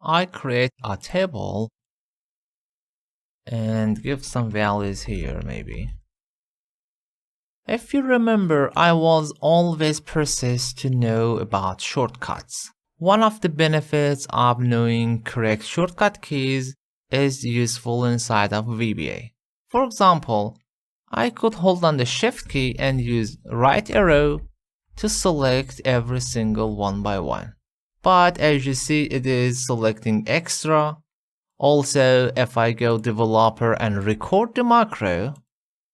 I create a table and give some values here maybe. If you remember, I was always persist to know about shortcuts. One of the benefits of knowing correct shortcut keys is useful inside of VBA. For example, I could hold on the Shift key and use right arrow to select every single one by one. But as you see, it is selecting extra. Also, if I go developer and record the macro,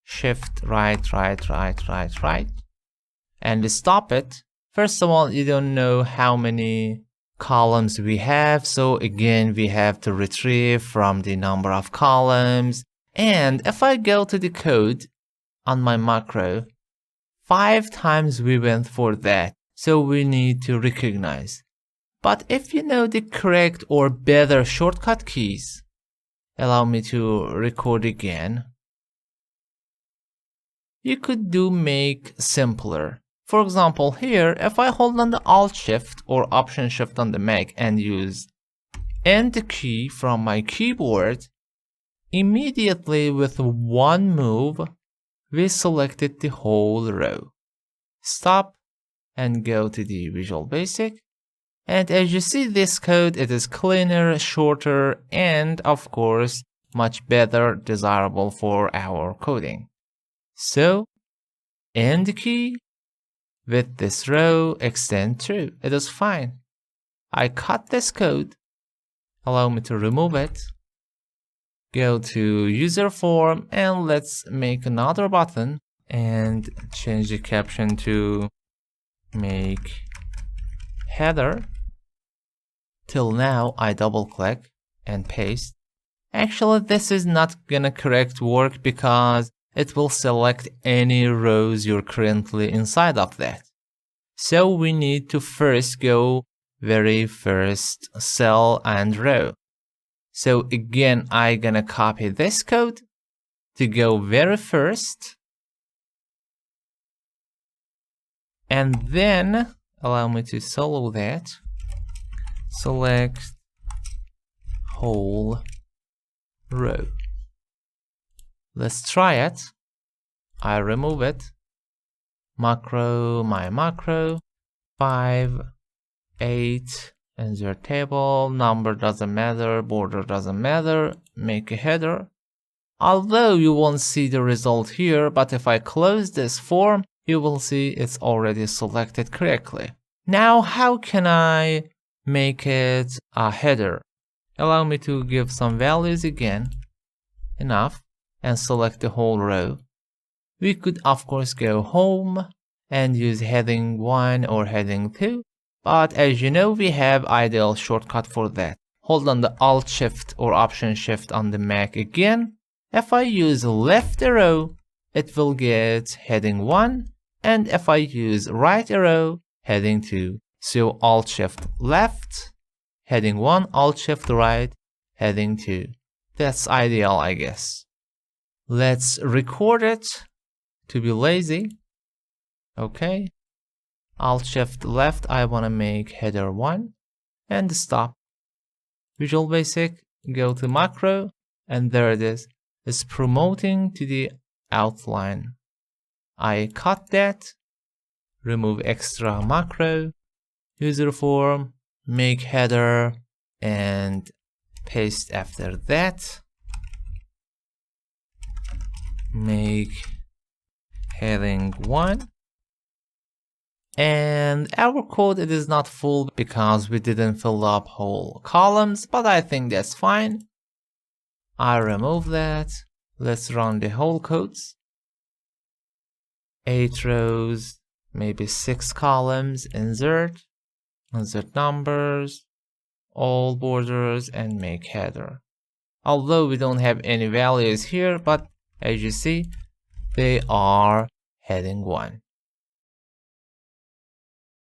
Shift right, and stop it. First of all, you don't know how many columns we have. So again, we have to retrieve from the number of columns. And if I go to the code on my macro, 5 times we went for that. So we need to recognize. But if you know the correct or better shortcut keys, allow me to record again. You could make simpler. For example, here, if I hold on the Alt Shift or Option Shift on the Mac and use End key from my keyboard, immediately with one move, we selected the whole row. Stop and go to the Visual Basic. And as you see this code, it is cleaner, shorter, and of course, much better desirable for our coding. So, End key with this row extend true. It is fine. I cut this code. Allow me to remove it. Go to user form and let's make another button and change the caption to make header. Till now, I double click and paste. Actually, this is not gonna correct work because it will select any rows you're currently inside of that. So we need to first go very first cell and row. So again, I'm gonna copy this code to go very first. And then allow me to solo that. Select whole row. Let's try it. I remove it. Macro, my macro, 5, 8, insert table, number doesn't matter, border doesn't matter, make a header. Although you won't see the result here, but if I close this form, you will see it's already selected correctly. Now, how can I make it a header? Allow me to give some values again. Enough. And select the whole row. We could of course go home and use heading 1 or heading 2, but as you know, we have ideal shortcut for that. Hold on the Alt Shift or Option Shift on the Mac again. If I use left arrow, it will get heading 1, and if I use right arrow, heading 2. So Alt Shift left, heading 1, Alt Shift right, heading 2. That's ideal, I guess. Let's record it to be lazy. Okay. Alt Shift left, I want to make header 1 and stop. Visual Basic, go to macro, and there it is. It's promoting to the outline. I cut that, remove extra macro, user form, make header, and paste after that. Make heading 1. And our code, it is not full because we didn't fill up whole columns, but I think that's fine. I remove that. Let's run the whole codes. 8 rows, maybe 6 columns, insert numbers, all borders, and make header. Although we don't have any values here, but as you see, they are heading 1.